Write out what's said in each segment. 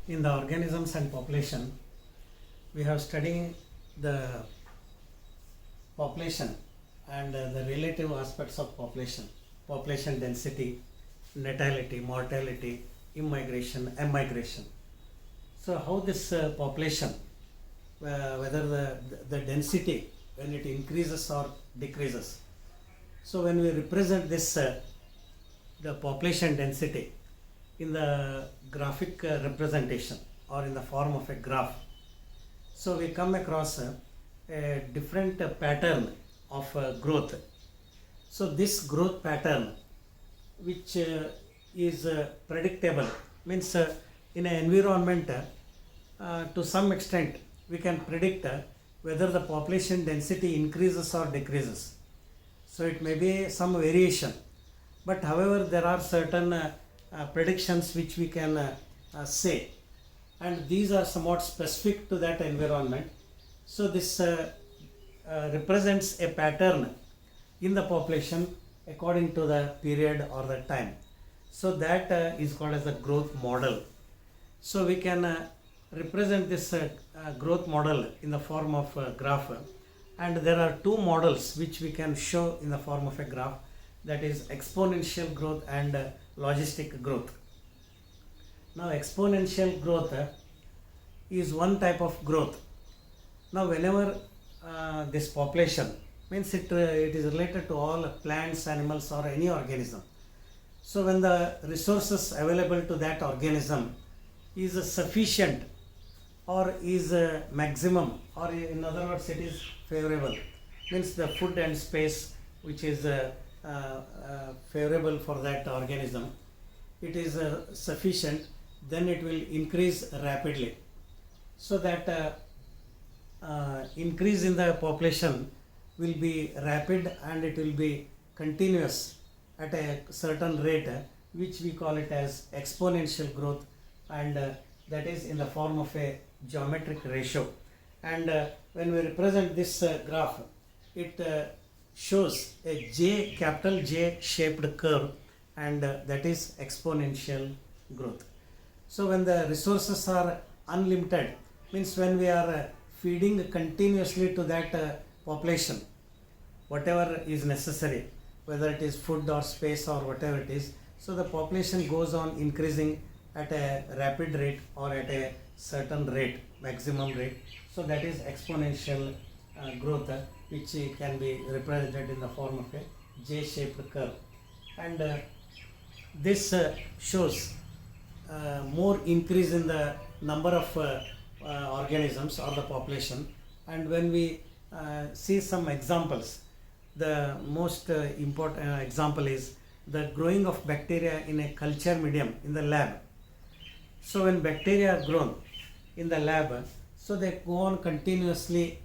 In the organisms and population, we have studying the population and the relative aspects of population density, natality, mortality, immigration, emigration. So how this population, whether the density when it increases or decreases. So when we represent this the population density in the graphic representation or in the form of a graph, so we come across a different pattern of growth. So this growth pattern, which is predictable, means in an environment, to some extent we can predict whether the population density increases or decreases. So it may be some variation, but however there are certain predictions which we can say, and these are somewhat specific to that environment. So this represents a pattern in the population according to the period or the time. So that is called as the growth model. So we can represent this growth model in the form of a graph, and there are two models which we can show in the form of a graph, that is exponential growth and logistic growth. Now exponential growth is one type of growth. Now whenever this population, means it is related to all plants, animals or any organism. So when the resources available to that organism is sufficient or is maximum, or in other words it is favorable, means the food and space which is favorable for that organism, it is sufficient, then it will increase rapidly. So that increase in the population will be rapid and it will be continuous at a certain rate, which we call it as exponential growth, and that is in the form of a geometric ratio. And when we represent this graph, it shows a capital J shaped curve, and that is exponential growth. So when the resources are unlimited, means when we are feeding continuously to that population whatever is necessary, whether it is food or space or whatever it is, so the population goes on increasing at a rapid rate or at a certain rate, maximum rate. So that is exponential growth, which can be represented in the form of a J-shaped curve. And this shows more increase in the number of organisms or the population. And when we see some examples, the most important example is the growing of bacteria in a culture medium in the lab. So when bacteria are grown in the lab, so they go on continuously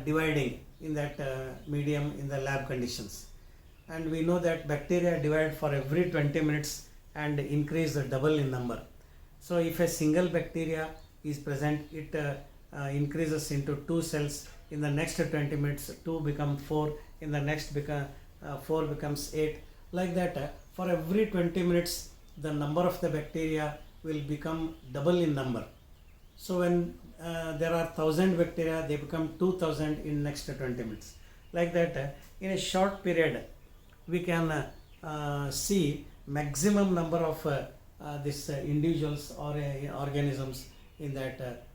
dividing in that medium in the lab conditions. And we know that bacteria divide for every 20 minutes and increase double in number. So if a single bacteria is present, it increases into 2 cells. In the next 20 minutes 2 become 4, in the next 4 becomes 8, like that. For every 20 minutes the number of the bacteria will become double in number. So when there are 1000 bacteria, they become 2000 in next 20 minutes, like that. In a short period we can see maximum number of this individuals or organisms in that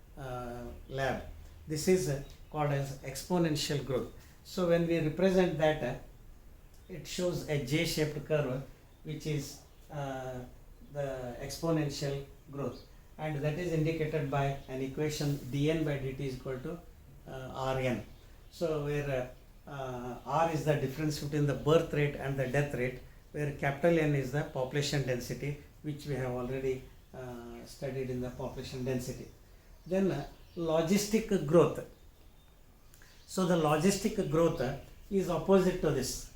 lab. This is called as exponential growth. So when we represent that, it shows a J-shaped curve, which is the exponential growth, and that is indicated by an equation dN by dt is equal to Rn. So where R is the difference between the birth rate and the death rate, where capital N is the population density, which we have already studied in the population density. Then logistic growth. So the logistic growth is opposite to this.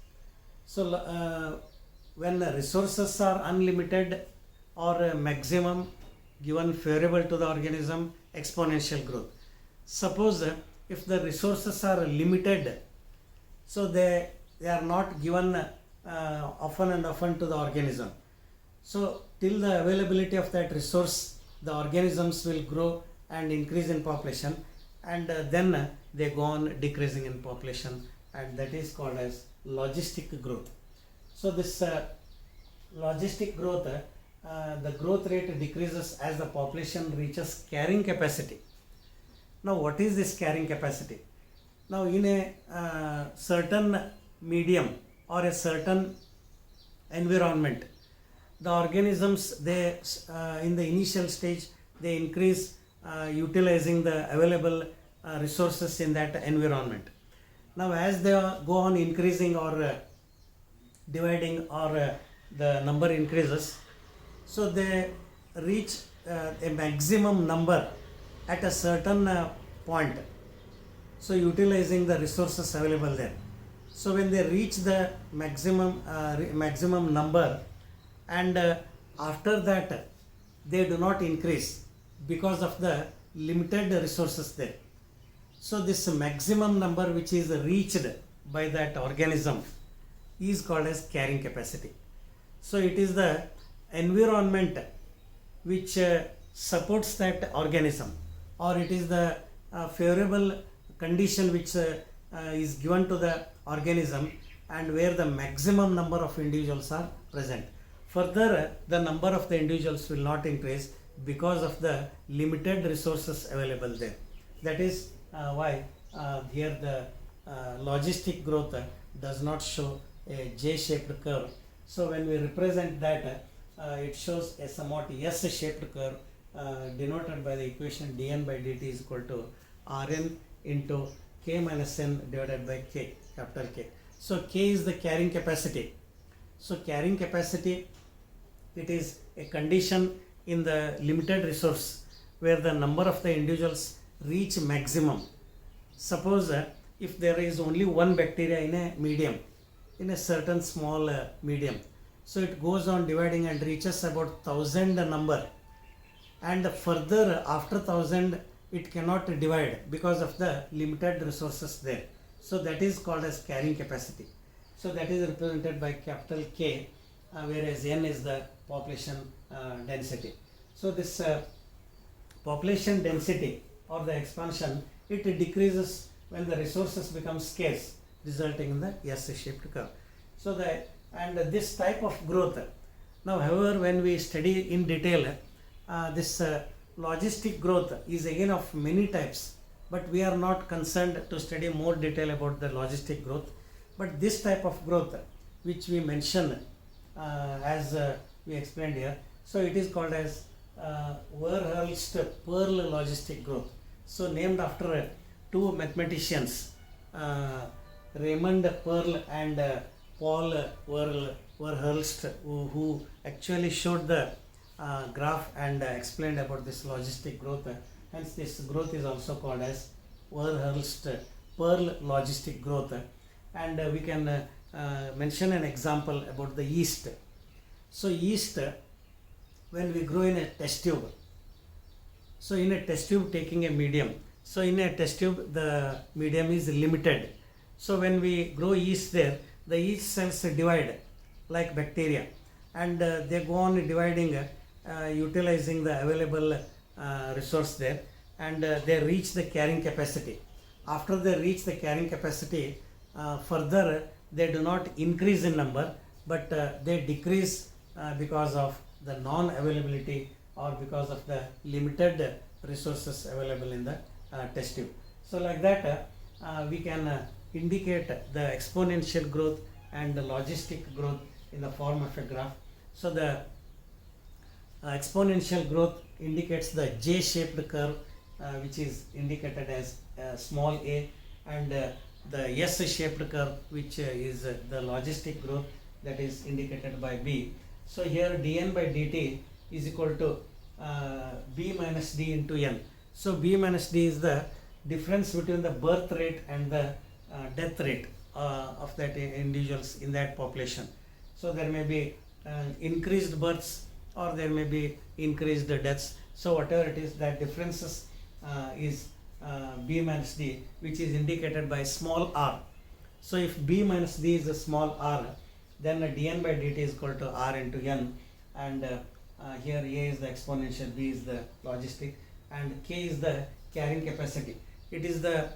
So when the resources are unlimited or maximum given favorable to the organism, exponential growth. Suppose if the resources are limited, so they are not given often and often to the organism. So till the availability of that resource the organisms will grow and increase in population, and then they go on decreasing in population, and that is called as logistic growth. So this logistic growth, the growth rate decreases as the population reaches carrying capacity. Now what is this carrying capacity? Now in a certain medium or a certain environment, the organisms, they in the initial stage they increase utilizing the available resources in that environment. Now as they go on increasing or dividing, or the number increases, so they reach a maximum number at a certain point, so utilizing the resources available there. So when they reach the maximum number, and after that they do not increase because of the limited resources there. So this maximum number which is reached by that organism is called as carrying capacity. So it is the environment which supports that organism, or it is the favorable condition which is given to the organism, and where the maximum number of individuals are present. Further, the number of the individuals will not increase because of the limited resources available there. That is why here the logistic growth does not show a J-shaped curve. So when we represent that, it shows a somewhat S-shaped curve denoted by the equation dn by dt is equal to Rn into k minus n divided by k, capital K. So K is the carrying capacity. So carrying capacity, it is a condition in the limited resource where the number of the individuals reach maximum. Suppose if there is only one bacteria in a medium, in a certain small medium, so it goes on dividing and reaches about 1000 number, and further after 1000 it cannot divide because of the limited resources there. So that is called as carrying capacity. So that is represented by capital K, whereas N is the population density. So this population density or the expansion, it decreases when the resources become scarce, resulting in the S-shaped curve. So this type of growth. Now however, when we study in detail, this logistic growth is again of many types, but we are not concerned to study more detail about the logistic growth. But this type of growth which we mention as we explained here, so it is called as Verhulst-Perl logistic growth. So named after two mathematicians, Raymond Pearl and Paul Verhulst, who actually showed the graph and explained about this logistic growth. Hence this growth is also called as Verhulst-Perl logistic growth. And we can mention an example about the yeast. So yeast, when we grow in a test tube, so in a test tube taking a medium, so in a test tube the medium is limited. So when we grow yeast there, the yeast cells divide like bacteria, and they go on dividing utilizing the available resource there, and they reach the carrying capacity. After they reach the carrying capacity, further they do not increase in number, but they decrease because of the non-availability or because of the limited resources available in the test tube. So like that we can indicate the exponential growth and the logistic growth in the form of a graph. So the exponential growth indicates the J-shaped curve, which is indicated as small a, and the S-shaped curve, which is the logistic growth, that is indicated by B. So here dn by dt is equal to B minus D into N. So B minus D is the difference between the birth rate and the death rate of that individuals in that population. So there may be increased births or there may be increased deaths. So whatever it is, that differences is B minus D, which is indicated by small r. So if B minus D is a small r, then dn by dt is equal to r into n, and Here A is the exponential, B is the logistic, and K is the carrying capacity. It is the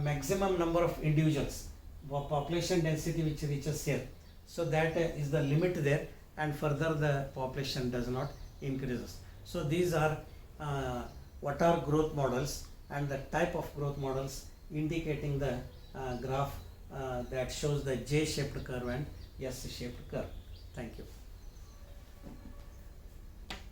maximum number of individuals, population density which reaches here. So that is the limit there, and further the population does not increases. So these are what are growth models and the type of growth models indicating the graph that shows the J-shaped curve and S-shaped curve. Thank you.